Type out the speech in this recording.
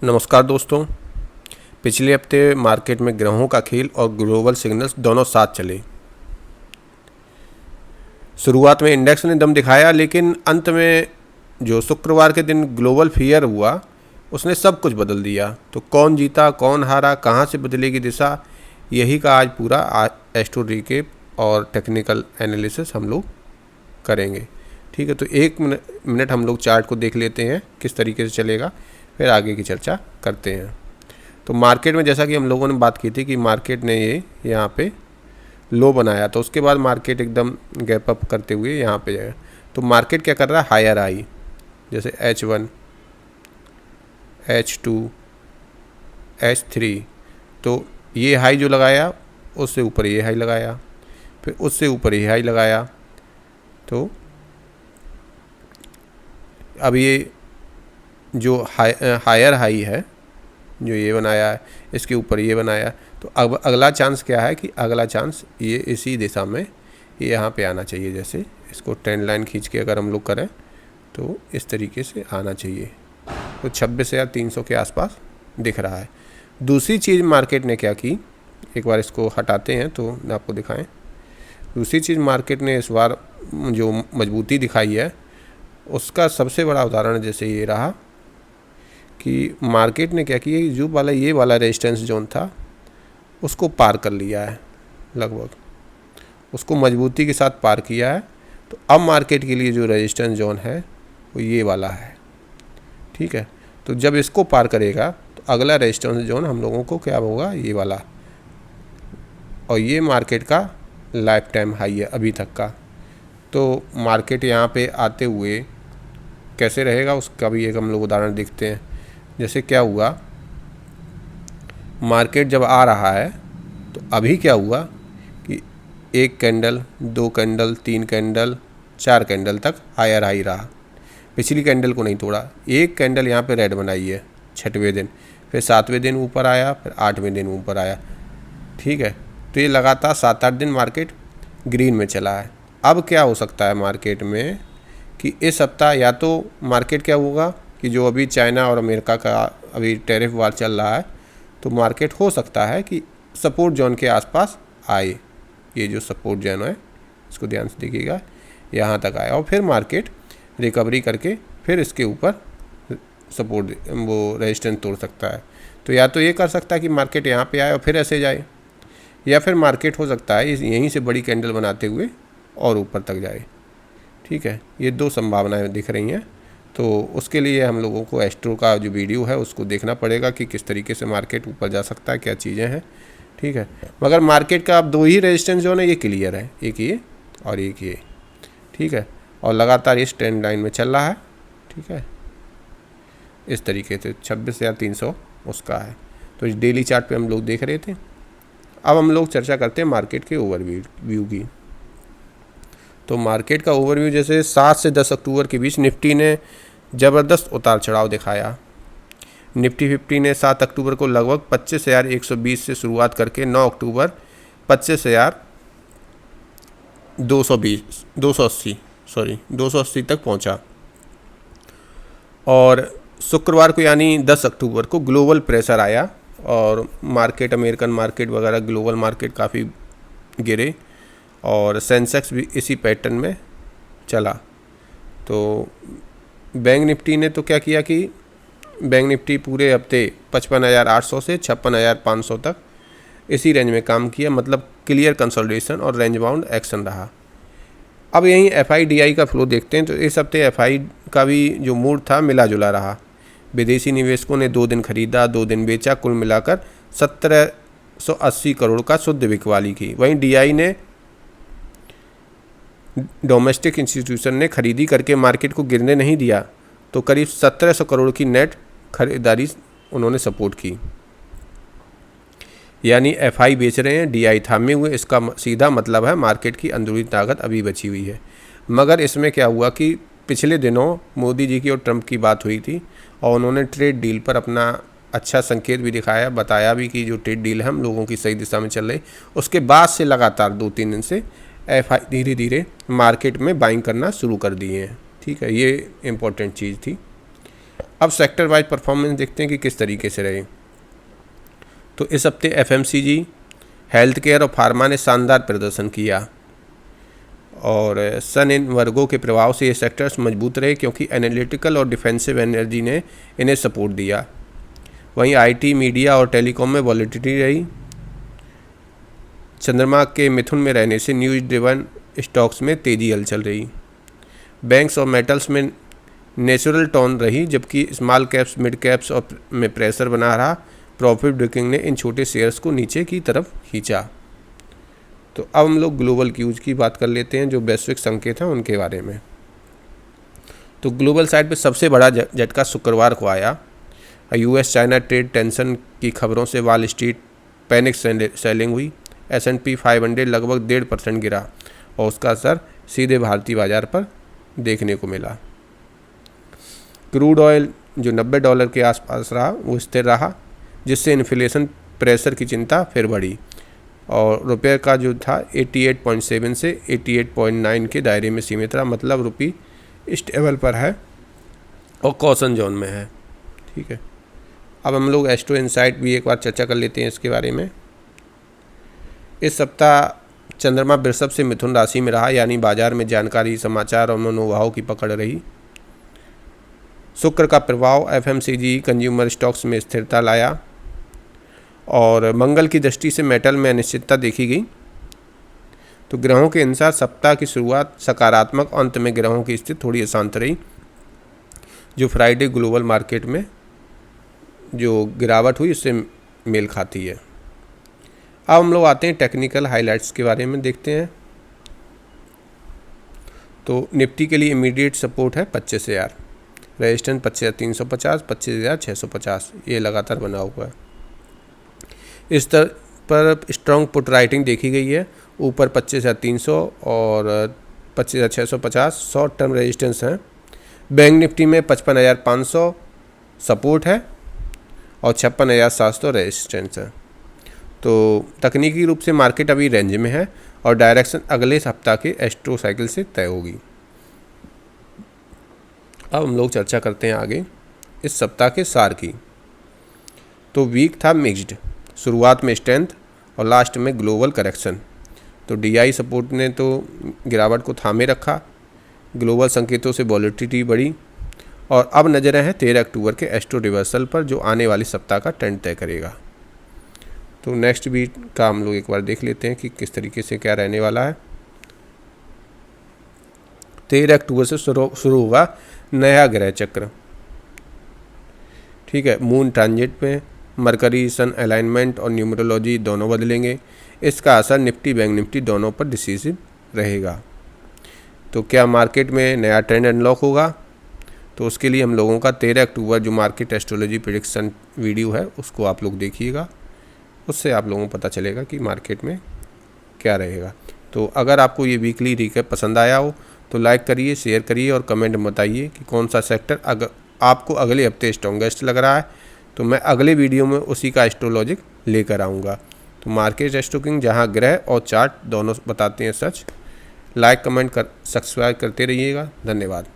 नमस्कार दोस्तों। पिछले हफ्ते मार्केट में ग्रहों का खेल और ग्लोबल सिग्नल्स दोनों साथ चले। शुरुआत में इंडेक्स ने दम दिखाया, लेकिन अंत में जो शुक्रवार के दिन ग्लोबल फियर हुआ उसने सब कुछ बदल दिया। तो कौन जीता, कौन हारा, कहाँ से बदलेगी दिशा, यही का आज पूरा एस्ट्रो रिकेप और टेक्निकल एनालिसिस हम लोग करेंगे। ठीक है, तो एक मिनट हम लोग चार्ट को देख लेते हैं किस तरीके से चलेगा, फिर आगे की चर्चा करते हैं। तो मार्केट में जैसा कि हम लोगों ने बात की थी कि मार्केट ने ये यहाँ पे लो बनाया, तो उसके बाद मार्केट एकदम गैप अप करते हुए यहाँ पे जाएगा। तो मार्केट क्या कर रहा है, हायर हाई, जैसे H1, H2, H3। तो ये हाई जो लगाया उससे ऊपर ये हाई लगाया, फिर उससे ऊपर ये हाई लगाया। तो अब ये जो हायर हाई है जो ये बनाया है, इसके ऊपर ये बनाया, तो अब अगला चांस क्या है कि अगला चांस ये इसी दिशा में ये यहाँ पे आना चाहिए। जैसे इसको ट्रेंड लाइन खींच के अगर हम लोग करें तो इस तरीके से आना चाहिए। तो 26,300 के आसपास दिख रहा है। दूसरी चीज़ मार्केट ने क्या की, एक बार इसको हटाते हैं तो आपको दिखाएं। दूसरी चीज़ मार्केट ने इस बार जो मजबूती दिखाई है उसका सबसे बड़ा उदाहरण जैसे ये रहा कि मार्केट ने क्या किया, जो वाला ये वाला रेजिस्टेंस जोन था उसको पार कर लिया है, लगभग उसको मजबूती के साथ पार किया है। तो अब मार्केट के लिए जो रेजिस्टेंस जोन है वो ये वाला है। ठीक है, तो जब इसको पार करेगा तो अगला रेजिस्टेंस जोन हम लोगों को क्या होगा, ये वाला, और ये मार्केट का लाइफ टाइम हाई है अभी तक का। तो मार्केट यहाँ पे आते हुए कैसे रहेगा उसका भी एक हम लोग उदाहरण देखते हैं। जैसे क्या हुआ, मार्केट जब आ रहा है तो अभी क्या हुआ कि एक कैंडल, दो कैंडल, तीन कैंडल, चार कैंडल तक हायर हाई रहा, पिछली कैंडल को नहीं तोड़ा। एक कैंडल यहाँ पे रेड बनाई है 6वें दिन, फिर 7वें दिन ऊपर आया, फिर 8वें दिन ऊपर आया। ठीक है, तो ये लगातार 7-8 दिन मार्केट ग्रीन में चला है। अब क्या हो सकता है मार्केट में कि इस सप्ताह या तो मार्केट क्या होगा कि जो अभी चाइना और अमेरिका का अभी टैरिफ वार चल रहा है, तो मार्केट हो सकता है कि सपोर्ट जोन के आसपास आए। ये जो सपोर्ट जोन है इसको ध्यान से देखिएगा, यहाँ तक आए और फिर मार्केट रिकवरी करके फिर इसके ऊपर सपोर्ट वो रेजिस्टेंस तोड़ सकता है। तो या तो ये कर सकता है कि मार्केट यहाँ पे आए और फिर ऐसे जाए, या फिर मार्केट हो सकता है यहीं से बड़ी कैंडल बनाते हुए और ऊपर तक जाए। ठीक है, ये दो संभावनाएं दिख रही हैं। तो उसके लिए हम लोगों को एस्ट्रो का जो वीडियो है उसको देखना पड़ेगा कि किस तरीके से मार्केट ऊपर जा सकता है, क्या चीज़ें हैं। ठीक है, मगर मार्केट का अब दो ही रेजिस्टेंस जो है ये क्लियर है, एक ये और एक ये। ठीक है, और लगातार इस ट्रेंड लाइन में चल रहा है। ठीक है, इस तरीके से 26,300 उसका है। तो इस डेली चार्ट पे हम लोग देख रहे थे। अब हम लोग चर्चा करते हैं मार्केट के ओवरव्यू की। तो मार्केट का ओवरव्यू जैसे 7 से 10 अक्टूबर के बीच निफ्टी ने ज़बरदस्त उतार चढ़ाव दिखाया। निफ्टी 50 ने 7 अक्टूबर को लगभग 25,120 से शुरुआत करके 9 अक्टूबर 25,280 तक पहुंचा। और शुक्रवार को यानी 10 अक्टूबर को ग्लोबल प्रेशर आया और मार्केट, अमेरिकन मार्केट वगैरह ग्लोबल मार्केट काफ़ी गिरे और सेंसेक्स भी इसी पैटर्न में चला। तो बैंक निफ्टी ने तो क्या किया कि बैंक निफ्टी पूरे हफ्ते 55,800 से 56,500 तक इसी रेंज में काम किया, मतलब क्लियर कंसोलिडेशन और रेंज बाउंड एक्शन रहा। अब यहीं FIDI का फ्लो देखते हैं। तो इस हफ्ते FI का भी जो मूड था मिला जुला रहा। विदेशी निवेशकों ने 2 दिन खरीदा, 2 दिन बेचा, कुल मिलाकर 1780 करोड़ का शुद्ध बिकवाली की। वहीं DI ने, डोमेस्टिक इंस्टीट्यूशन ने खरीदी करके मार्केट को गिरने नहीं दिया, तो करीब 1700 करोड़ की नेट खरीदारी उन्होंने सपोर्ट की। यानी FI बेच रहे हैं, DI थामे हुए। इसका सीधा मतलब है मार्केट की अंदरूनी ताकत अभी बची हुई है। मगर इसमें क्या हुआ कि पिछले दिनों मोदी जी की और ट्रंप की बात हुई थी और उन्होंने ट्रेड डील पर अपना अच्छा संकेत भी दिखाया, बताया भी कि जो ट्रेड डील है हम लोगों की सही दिशा में चल रही। उसके बाद से लगातार 2-3 दिन से FI धीरे धीरे मार्केट में बाइंग करना शुरू कर दिए हैं। ठीक है, ये इम्पोर्टेंट चीज़ थी। अब सेक्टर वाइज परफॉर्मेंस देखते हैं कि किस तरीके से रहे। तो इस हफ्ते एफएमसीजी, हेल्थ केयर और फार्मा ने शानदार प्रदर्शन किया और सन इन वर्गों के प्रभाव से ये सेक्टर्स मजबूत रहे क्योंकि एनालिटिकल और डिफेंसिव एनर्जी ने इन्हें सपोर्ट दिया। वहीं आईटी, मीडिया और टेलीकॉम में वॉलेटिलिटी रही। चंद्रमा के मिथुन में रहने से न्यूज ड्रिवन स्टॉक्स में तेजी हलचल रही। बैंक्स और मेटल्स में नेचुरल टोन रही, जबकि स्मॉल कैप्स, मिड कैप्स और में प्रेशर बना रहा। प्रॉफिट बुकिंग ने इन छोटे शेयर्स को नीचे की तरफ खींचा। तो अब हम लोग ग्लोबल क्यूज की बात कर लेते हैं, जो वैश्विक संकेत हैं उनके बारे में। तो ग्लोबल साइड पे सबसे बड़ा झटका शुक्रवार को आया। यूएस चाइना ट्रेड टेंशन की खबरों से वॉल स्ट्रीट पैनिक सेलिंग हुई। S&P 500 लगभग 1.5% गिरा और उसका असर सीधे भारतीय बाजार पर देखने को मिला। क्रूड ऑयल जो $90 के आसपास रहा वो स्थिर रहा, जिससे इन्फ्लेशन प्रेशर की चिंता फिर बढ़ी और रुपये का जो था 88.7 से 88.9 के दायरे में सीमित रहा, मतलब रुपये स्टेबल पर है और कॉशन जोन में है। ठीक है, अब हम लोग एस्ट्रो इनसाइट भी एक बार चर्चा कर लेते हैं इसके बारे में। इस सप्ताह चंद्रमा वृषभ से मिथुन राशि में रहा, यानी बाजार में जानकारी, समाचार और मनोभाव की पकड़ रही। शुक्र का प्रभाव एफएमसीजी, कंज्यूमर स्टॉक्स में स्थिरता लाया और मंगल की दृष्टि से मेटल में अनिश्चितता देखी गई। तो ग्रहों के अनुसार सप्ताह की शुरुआत सकारात्मक, अंत में ग्रहों की स्थिति थोड़ी अशांत रही, जो फ्राइडे ग्लोबल मार्केट में जो गिरावट हुई उससे मेल खाती है। अब हम लोग आते हैं टेक्निकल हाइलाइट्स के बारे में देखते हैं। तो निफ्टी के लिए इमीडिएट सपोर्ट है 25,000, रेजिस्टेंस 25,350, 25,650, ये लगातार बना हुआ है। इस तरह पर स्ट्रॉन्ग पुट राइटिंग देखी गई है, ऊपर 25,300 और 25,650 शॉर्ट टर्म रेजिस्टेंस हैं। बैंक निफ्टी में 55,500 सपोर्ट है और 56,700 रेजिस्टेंस है। तो तकनीकी रूप से मार्केट अभी रेंज में है और डायरेक्शन अगले सप्ताह के एस्ट्रो साइकिल से तय होगी। अब हम लोग चर्चा करते हैं आगे इस सप्ताह के सार की। तो वीक था मिक्स्ड, शुरुआत में स्ट्रेंथ और लास्ट में ग्लोबल करेक्शन। तो डीआई सपोर्ट ने तो गिरावट को थामे रखा, ग्लोबल संकेतों से वॉलेटिलिटी बढ़ी और अब नज़रें हैं 13 अक्टूबर के एस्ट्रो रिवर्सल पर, जो आने वाले सप्ताह का ट्रेंड तय करेगा। तो नेक्स्ट वीक का हम लोग एक बार देख लेते हैं कि किस तरीके से क्या रहने वाला है। 13 अक्टूबर से शुरू होगा नया ग्रह चक्र। ठीक है, मून ट्रांजिट पे मरकरी सन अलाइनमेंट और न्यूमरोलॉजी दोनों बदलेंगे। इसका असर निफ्टी, बैंक निफ्टी दोनों पर डिसीसिव रहेगा। तो क्या मार्केट में नया ट्रेंड अनलॉक होगा? तो उसके लिए हम लोगों का 13 अक्टूबर जो मार्केट एस्ट्रोलॉजी प्रेडिक्शन वीडियो है उसको आप लोग देखिएगा, उससे आप लोगों को पता चलेगा कि मार्केट में क्या रहेगा। तो अगर आपको ये वीकली रिकैप पसंद आया हो तो लाइक करिए, शेयर करिए और कमेंट में बताइए कि कौन सा सेक्टर अगर आपको अगले हफ्ते स्ट्रॉन्गेस्ट लग रहा है, तो मैं अगले वीडियो में उसी का एस्ट्रोलॉजिक लेकर आऊँगा। तो मार्केट एस्ट्रोकिंग जहाँ ग्रह और चार्ट दोनों बताते हैं सच। लाइक, कमेंट कर, सब्सक्राइब करते रहिएगा। धन्यवाद।